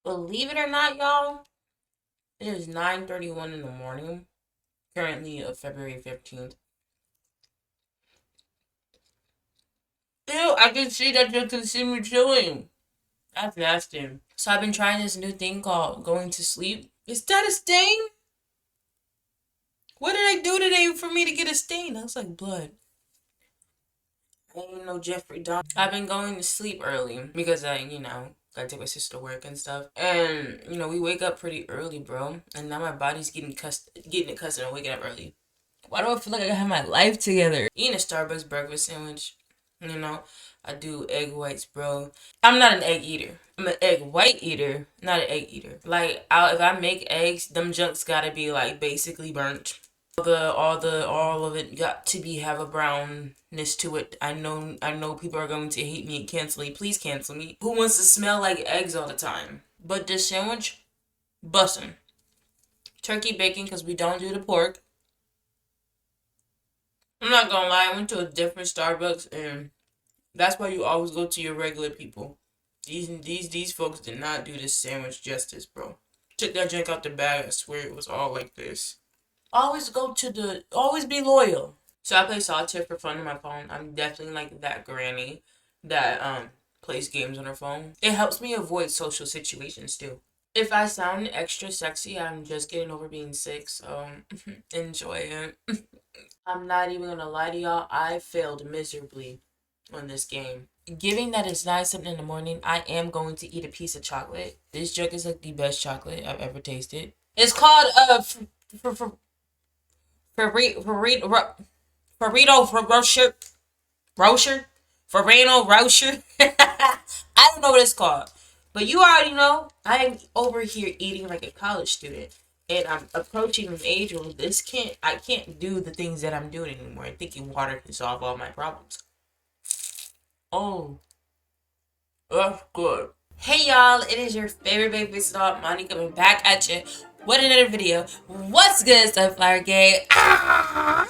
Believe it or not, y'all, it is 9:31 in the morning, currently of February 15th. Ew, I can see that you can see me chilling. That's nasty. So I've been trying this new thing called going to sleep. Is that a stain? What did I do today for me to get a stain? That's like blood. I ain't no Jeffrey Dahmer. I've been going to sleep early because gotta take my sister to work and stuff. And, we wake up pretty early, bro. And now my body's getting accustomed to waking up early. Why do I feel like I have my life together? Eating a Starbucks breakfast sandwich, you know, I do egg whites, bro. I'm not an egg eater. I'm an egg white eater, not an egg eater. Like, if I make eggs, them junks gotta be like basically burnt. All of it got to have a brownness to it. I know people are going to hate me and cancel me. Please cancel me. Who wants to smell like eggs all the time? But this sandwich, bussin'. Turkey bacon, because we don't do the pork. I'm not gonna lie, I went to a different Starbucks, and that's why you always go to your regular people. These folks did not do this sandwich justice, bro. Took that drink out the bag, I swear it was all like this. Always be loyal. So I play solitaire for fun on my phone. I'm definitely like that granny that plays games on her phone. It helps me avoid social situations too. If I sound extra sexy, I'm just getting over being sick, so enjoy it. I'm not even gonna lie to y'all, I failed miserably on this game. Given that it's 9 something in the morning, I am going to eat a piece of chocolate. This jug is like the best chocolate I've ever tasted. It's called Ferrero Rocher. Ferrero Rocher. I don't know what it's called. But you already know, I'm over here eating like a college student. And I'm approaching an age where I can't do the things that I'm doing anymore. And thinking water can solve all my problems. Oh, that's good. Hey y'all, it is your favorite baby dog, Monty, coming back at you with another video. What's good, Sunflower Gang? A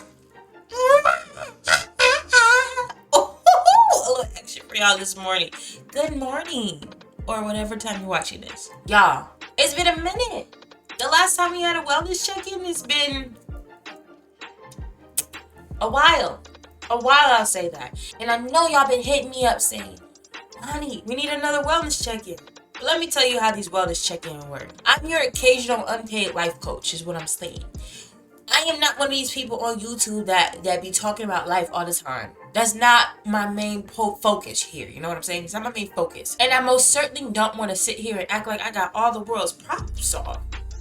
little extra for y'all this morning. Good morning, or whatever time you're watching this. Y'all, it's been a minute. The last time we had a wellness check-in has been a while. I'll say that. And I know y'all been hitting me up saying, honey, we need another wellness check-in. But let me tell you how these wellness check-in work. I'm your occasional unpaid life coach, is what I'm saying. I am not one of these people on YouTube that be talking about life all the time. That's not my main focus here. You know what I'm saying? It's not my main focus. And I most certainly don't want to sit here and act like I got all the world's problems solved.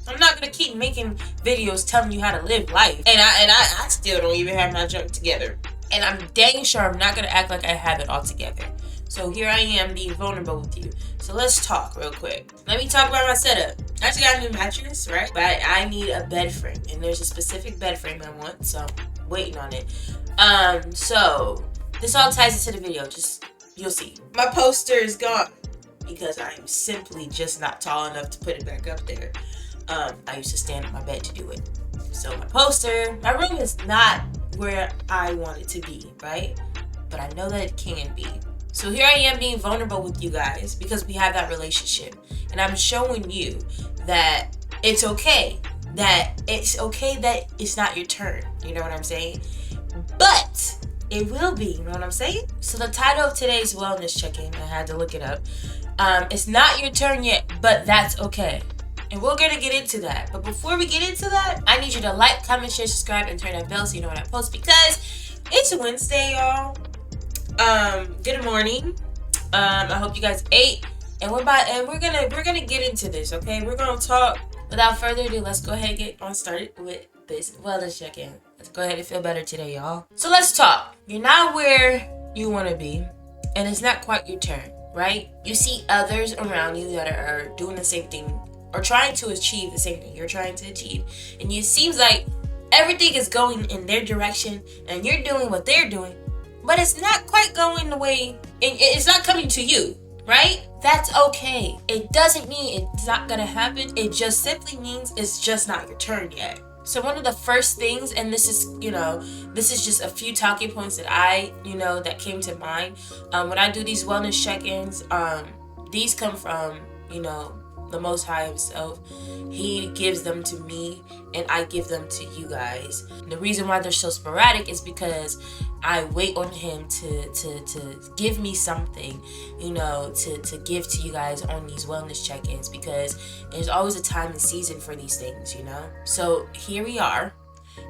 I'm not gonna keep making videos telling you how to live life. And I still don't even have my junk together. And I'm dang sure I'm not gonna act like I have it all together. So here I am being vulnerable with you. So let's talk real quick. Let me talk about my setup. I actually got a new mattress, right? But I need a bed frame. And there's a specific bed frame I want, so I'm waiting on it. So this all ties into the video. Just, you'll see. My poster is gone because I'm simply just not tall enough to put it back up there. I used to stand on my bed to do it. So my room is not where I want it to be, right? But I know that it can be. So here I am being vulnerable with you guys because we have that relationship. And I'm showing you that it's okay. That it's not your turn. You know what I'm saying? But it will be. You know what I'm saying? So the title of today's wellness check-in, I had to look it up. It's not your turn yet, but that's okay. And we're going to get into that. But before we get into that, I need you to like, comment, share, subscribe, and turn that bell so you know when I post, because it's Wednesday, y'all. Good morning. I hope you guys ate. And we're gonna get into this, okay? We're gonna talk. Without further ado, let's go ahead and get on started with this wellness check-in. Let's go ahead and feel better today, y'all. So let's talk. You're not where you want to be, and it's not quite your turn, right? You see others around you that are doing the same thing or trying to achieve the same thing you're trying to achieve, and it seems like everything is going in their direction and you're doing what they're doing, but it's not quite going the way, it's not coming to you, right? That's okay. It doesn't mean it's not gonna happen. It just simply means it's just not your turn yet. So one of the first things, and this is just a few talking points that that came to mind when I do these wellness check-ins. These come from the Most High himself. He gives them to me and I give them to you guys. And the reason why they're so sporadic is because I wait on him to give me something, to give to you guys on these wellness check-ins, because there's always a time and season for these things, So here we are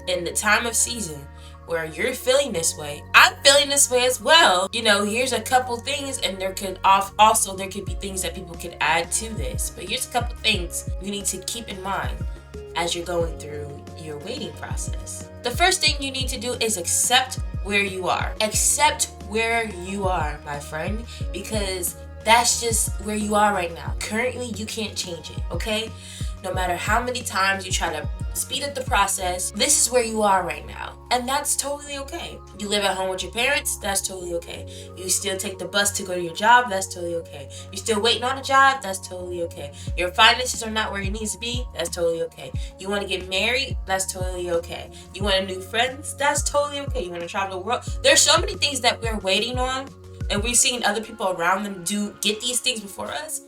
in the time of season where you're feeling this way. I'm feeling this way as well. Here's a couple things, and there could be things that people could add to this. But here's a couple things you need to keep in mind as you're going through your waiting process. The first thing you need to do is accept where you are. Accept where you are, my friend, because that's just where you are right now. Currently, you can't change it, okay? No matter how many times you try to speed up the process, this is where you are right now. And that's totally okay. You live at home with your parents, that's totally okay. You still take the bus to go to your job, that's totally okay. You're still waiting on a job, that's totally okay. Your finances are not where it needs to be, that's totally okay. You want to get married, that's totally okay. You want new friends, that's totally okay. You want to travel the world. There's so many things that we're waiting on, and we're seeing other people around them get these things before us.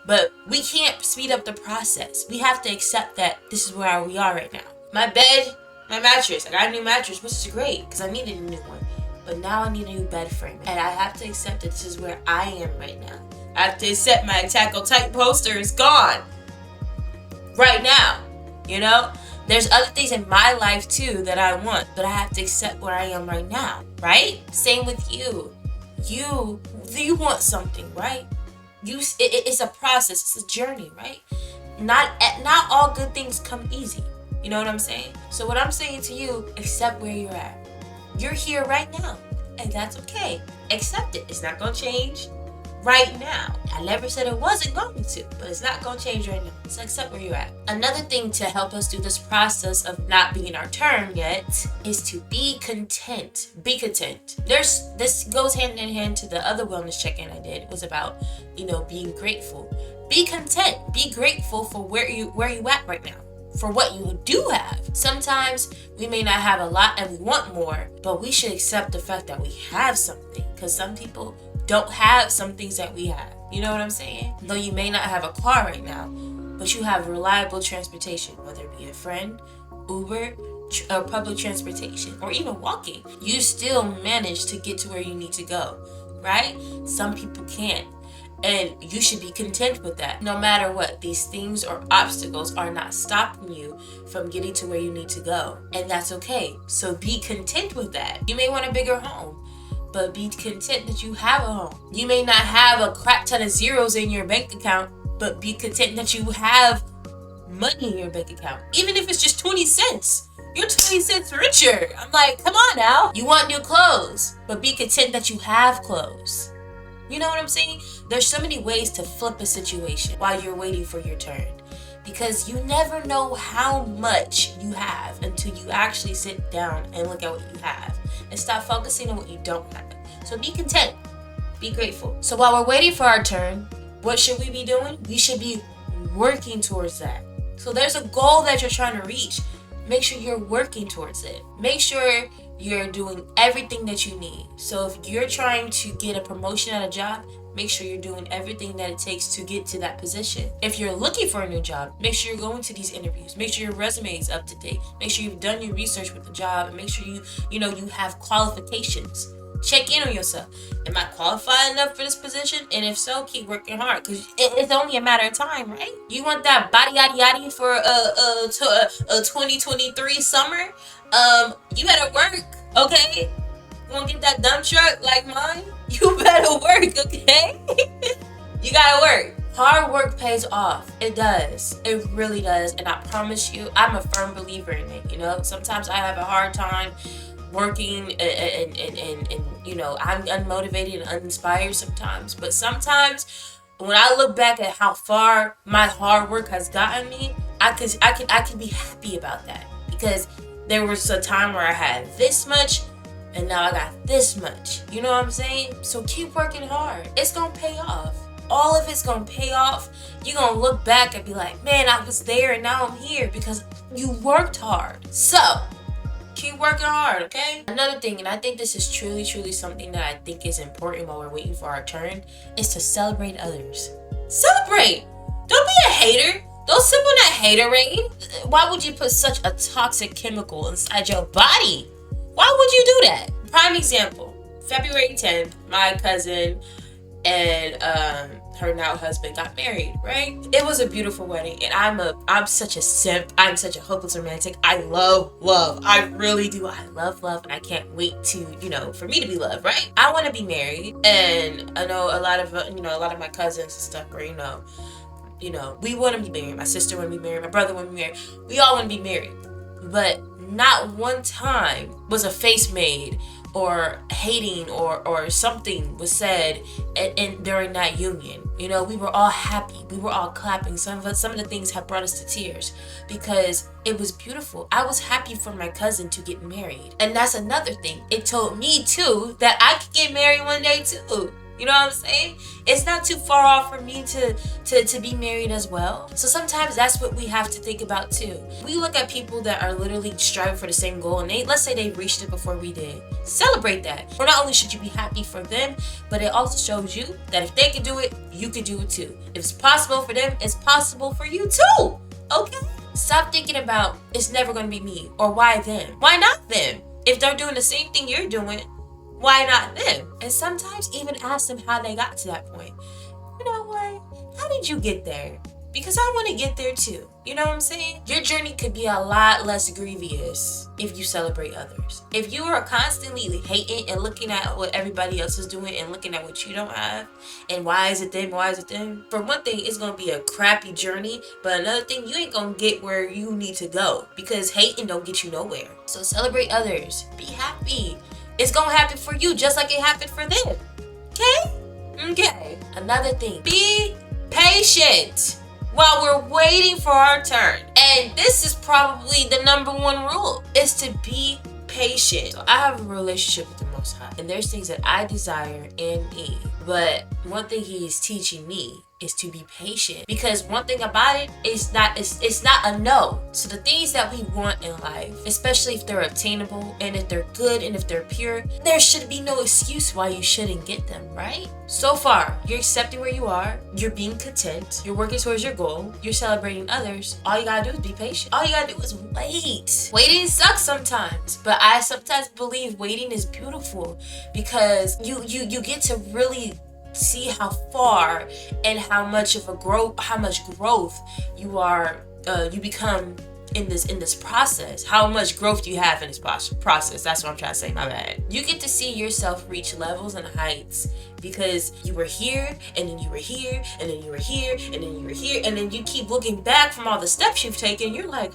But we can't speed up the process. We have to accept that this is where we are right now. My bed, my mattress. I got a new mattress, which is great because I needed a new one. But now I need a new bed frame. And I have to accept that this is where I am right now. I have to accept my Attack on Titan poster is gone. Right now. There's other things in my life too that I want. But I have to accept where I am right now. Right? Same with you. You want something, right? It's a process, it's a journey, right? Not all good things come easy. You know what I'm saying? So what I'm saying to you, accept where you're at. You're here right now, and that's okay. Accept it. It's not gonna change right now. I never said it wasn't going to, but it's not gonna change right now. So accept where you're at. Another thing to help us do this process of not being our turn yet is to be content. Be content. This goes hand in hand to the other wellness check-in I did. It was about, being grateful. Be content. Be grateful for where you at right now. For what you do have. Sometimes we may not have a lot and we want more, but we should accept the fact that we have something, because some people don't have some things that we have. You know what I'm saying? Though you may not have a car right now, but you have reliable transportation, whether it be a friend, Uber, or public transportation, or even walking. You still manage to get to where you need to go, right? Some people can't. And you should be content with that. No matter what, these things or obstacles are not stopping you from getting to where you need to go. And that's okay. So be content with that. You may want a bigger home, but be content that you have a home. You may not have a crap ton of zeros in your bank account, but be content that you have money in your bank account. Even if it's just 20 cents. You're 20 cents richer. I'm like, come on now. You want new clothes, but be content that you have clothes. You know what I'm saying? There's so many ways to flip a situation while you're waiting for your turn. Because you never know how much you have until you actually sit down and look at what you have. And stop focusing on what you don't have. So be content. Be grateful. So while we're waiting for our turn, what should we be doing? We should be working towards that. So there's a goal that you're trying to reach. Make sure you're working towards it. Make sure you're doing everything that you need. So if you're trying to get a promotion at a job, make sure you're doing everything that it takes to get to that position. If you're looking for a new job, make sure you're going to these interviews. Make sure your resume is up to date. Make sure you've done your research with the job, and make sure you have qualifications. Check in on yourself. Am I qualified enough for this position? And if so, keep working hard, because it's only a matter of time, right? You want that body yaddy yaddy for a 2023 summer? You better work, okay? You want to get that dump truck like mine? You better work, okay? You gotta work. Hard work pays off. It does. It really does. And I promise you, I'm a firm believer in it. Sometimes I have a hard time working and I'm unmotivated and uninspired sometimes. But sometimes when I look back at how far my hard work has gotten me, I can be happy about that, because there was a time where I had this much and now I got this much. You know what I'm saying? So keep working hard. It's gonna pay off. All of it's gonna pay off. You're gonna look back and be like, man, I was there and now I'm here because you worked hard. So keep working hard, okay? Another thing, and I think this is truly, truly something that I think is important while we're waiting for our turn, is to celebrate others. Celebrate! Don't be a hater. Don't sip on that haterade. Why would you put such a toxic chemical inside your body? Why would you do that? Prime example. February 10th, my cousin and her now husband got married, right? It was a beautiful wedding, and I'm such a simp. I'm such a hopeless romantic. I love love. I really do. I love love, and I can't wait to, for me to be loved, right? I want to be married, and I know a lot of my cousins and stuff are, we want to be married. My sister want to be married. My brother want to be married. We all want to be married, but not one time was a face made or hating or something was said during that union. We were all happy. We were all clapping. Some of the things have brought us to tears because it was beautiful. I was happy for my cousin to get married. And that's another thing. It told me too that I could get married one day too. You know what I'm saying? It's not too far off for me to be married as well. So sometimes that's what we have to think about too. We look at people that are literally striving for the same goal, and let's say they reached it before we did. Celebrate that. Or not only should you be happy for them, but it also shows you that if they can do it, you can do it too. If it's possible for them, it's possible for you too. Okay? Stop thinking about it's never going to be me, or why them? Why not them? If they're doing the same thing you're doing, why not them? And sometimes even ask them how they got to that point. You know what? How did you get there? Because I want to get there too. You know what I'm saying? Your journey could be a lot less grievous if you celebrate others. If you are constantly hating and looking at what everybody else is doing and looking at what you don't have, and why is it them, for one thing, it's going to be a crappy journey, but another thing, you ain't going to get where you need to go because hating don't get you nowhere. So celebrate others. Be happy. It's gonna happen for you just like it happened for them. Okay? Another thing. Be patient while we're waiting for our turn. And this is probably the number one rule, is to be patient. So I have a relationship with the Most High, and there's things that I desire in me. But one thing He is teaching me is to be patient, because one thing about it is it's not a no. So the things that we want in life, especially if they're obtainable and if they're good and if they're pure, there should be no excuse why you shouldn't get them, right? So far, you're accepting where you are, you're being content, you're working towards your goal, you're celebrating others. All you gotta do is be patient. All you gotta do is wait. Waiting sucks sometimes, but I sometimes believe waiting is beautiful, because you get to really see how far and how much growth you become in this process. How much growth you have in this process. That's what I'm trying to say, my bad. You get to see yourself reach levels and heights because you were here, and then you were here, and then you were here, and then you were here, and then you keep looking back from all the steps you've taken. You're like,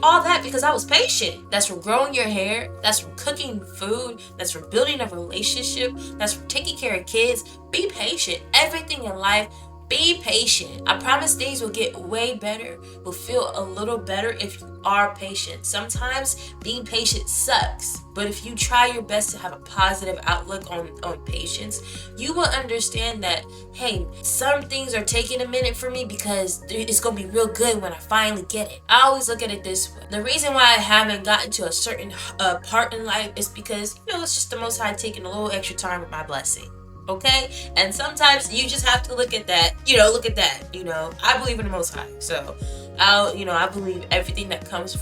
all that because I was patient. That's from growing your hair. That's from cooking food. That's from building a relationship. That's from taking care of kids. Be patient. Everything in life, be patient. I promise things will get way better, will feel a little better if you are patient. Sometimes being patient sucks, but if you try your best to have a positive outlook on patience, you will understand that, hey, some things are taking a minute for me because it's going to be real good when I finally get it. I always look at it this way. The reason why I haven't gotten to a certain part in life is because, it's just the Most High taking a little extra time with my blessing. Okay? And sometimes you just have to look at that. I believe in the Most High. So, I believe everything that happens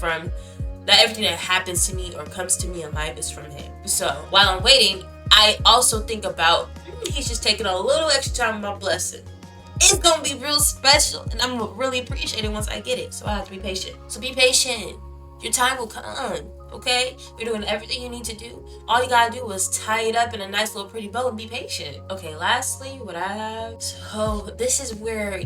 to me or comes to me in life is from Him. So, while I'm waiting, I also think about, He's just taking a little extra time with my blessing. It's going to be real special, and I'm going to really appreciate it once I get it. So, I have to be patient. So, be patient. Your time will come. Okay? You're doing everything you need to do. All you gotta do is tie it up in a nice little pretty bow and be patient. Okay, lastly, what I have. So this is where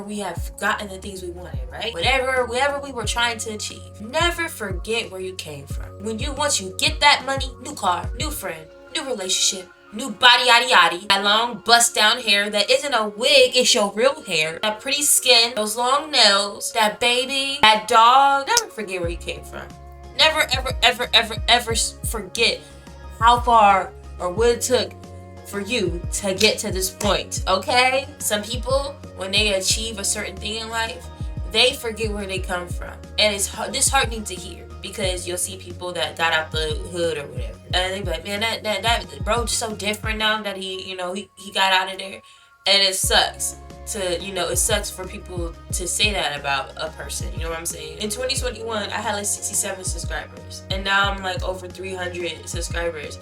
we have gotten the things we wanted, right? Whatever we were trying to achieve. Never forget where you came from. Once you get that money, new car, new friend, new relationship, new body yaddy yaddy, that long bust down hair that isn't a wig, it's your real hair, that pretty skin, those long nails, that baby, that dog. Never forget where you came from. Never, ever, ever, ever, ever forget how far or what it took for you to get to this point, okay? Some people, when they achieve a certain thing in life, they forget where they come from. And it's disheartening to hear, because you'll see people that got out the hood or whatever. And they be like, man, that bro's so different now that he got out of there. And it sucks. to, you know, it sucks for people to say that about a person, you know what I'm saying? In 2021, I had like 67 subscribers, and now I'm like over 300 subscribers,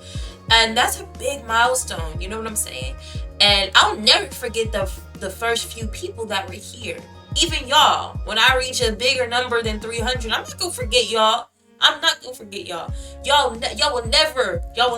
and that's a big milestone, you know what I'm saying? And I'll never forget the first few people that were here. Even y'all, when I reach a bigger number than 300, I'm not gonna forget y'all. I'm not gonna forget y'all. Y'all will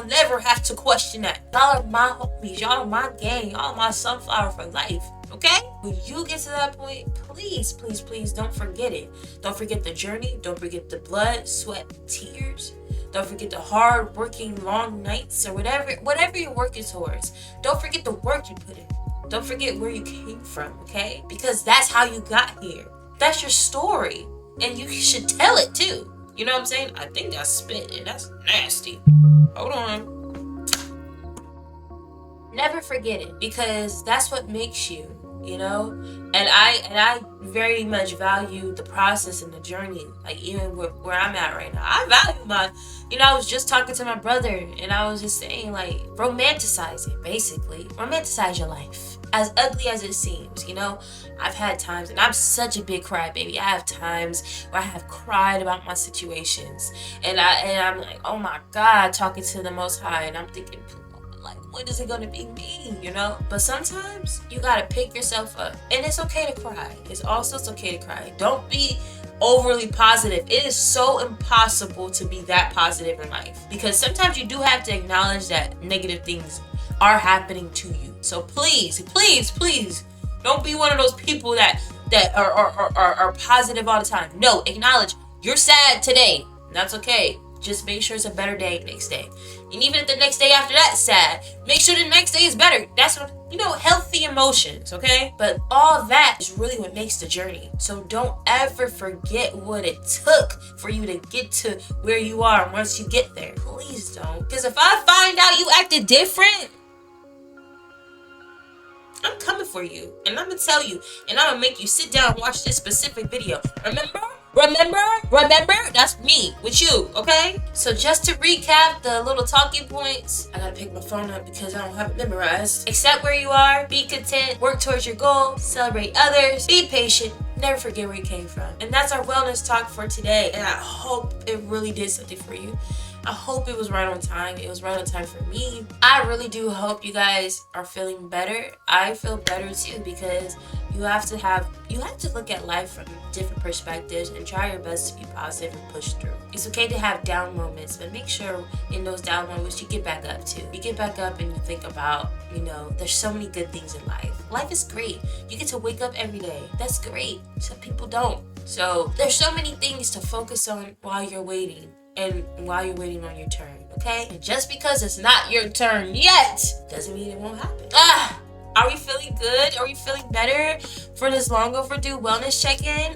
never have to question that. Y'all are my homies. Y'all are my gang. Y'all are my sunflower for life. Okay? When you get to that point, please, please, please don't forget it. Don't forget the journey. Don't forget the blood, sweat, tears. Don't forget the hard working long nights or whatever you're working towards. Don't forget the work you put in. Don't forget where you came from, okay? Because that's how you got here. That's your story. And you should tell it too. You know what I'm saying? I think that's spit, and that's nasty. Hold on. Never forget it, because that's what makes you, you know? And I very much value the process and the journey. Like, even where I'm at right now, I value I was just talking to my brother, and I was just saying, like, romanticize it, basically. Romanticize your life. As ugly as it seems, you know? I've had times, and I'm such a big crybaby. I have times where I have cried about my situations, and I'm like, oh my God, talking to the Most High, and I'm thinking, like, when is it gonna be me, you know? But sometimes you gotta pick yourself up, and it's okay to cry. It's okay to cry. Don't be overly positive. It is so impossible to be that positive in life, because sometimes you do have to acknowledge that negative things are happening to you. So please, please, please, don't be one of those people that are positive all the time. No, acknowledge you're sad today. That's okay. Just make sure it's a better day next day. And even if the next day after that is sad, make sure the next day is better. That's what, healthy emotions, okay? But all that is really what makes the journey. So don't ever forget what it took for you to get to where you are once you get there. Please don't. Because if I find out you acted different, I'm coming for you, and I'm gonna tell you, and I'm gonna make you sit down and watch this specific video. Remember? That's me with you, okay? So just to recap the little talking points, I gotta pick my phone up because I don't have it memorized. Accept where you are, be content, work towards your goal, celebrate others, be patient, never forget where you came from. And that's our wellness talk for today, and I hope it really did something for you. I hope it was right on time. It was right on time for me. I really do hope you guys are feeling better. I feel better too, because you have to look at life from different perspectives and try your best to be positive and push through. It's okay to have down moments, but make sure in those down moments you get back up too. You get back up and you think about, there's so many good things in life. Life is great. You get to wake up every day. That's great. Some people don't. So there's so many things to focus on while you're waiting. And while you're waiting on your turn, okay? And just because it's not your turn yet doesn't mean it won't happen. Are we feeling good? Are we feeling better for this long overdue wellness check-in?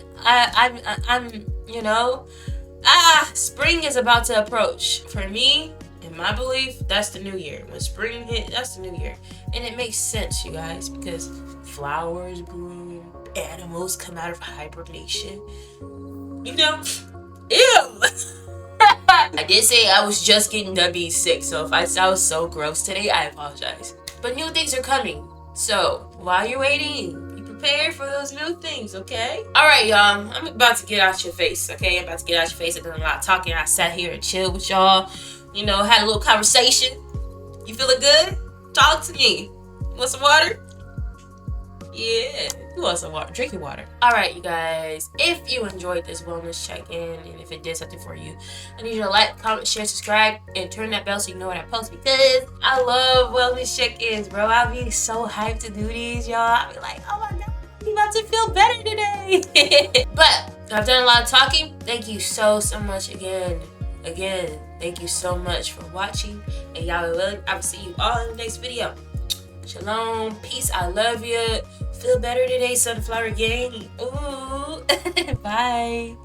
Spring is about to approach. For me, in my belief, that's the new year. When spring hit, that's the new year. And it makes sense, you guys, because flowers bloom, animals come out of hibernation. Ew! I did say I was just getting done being sick, so if I was so gross today, I apologize. But new things are coming, so while you're waiting, be prepared for those new things, okay? Alright, y'all, I'm about to get out your face, okay? I'm about to get out your face. I've done a lot of talking. I sat here and chilled with y'all, had a little conversation. You feeling good? Talk to me. You want some water? Yeah. Who wants some water? Drink your water. Alright, you guys. If you enjoyed this wellness check-in, and if it did something for you, I need you to like, comment, share, subscribe, and turn that bell so you know when I post, because I love wellness check-ins, bro. I'll be so hyped to do these, y'all. I'll be like, oh my God, I'm about to feel better today. But I've done a lot of talking. Thank you so much again. Thank you so much for watching. And y'all are willing. I will see you all in the next video. Shalom, peace, I love you. Feel better today, Sunflower Gang. Ooh, bye.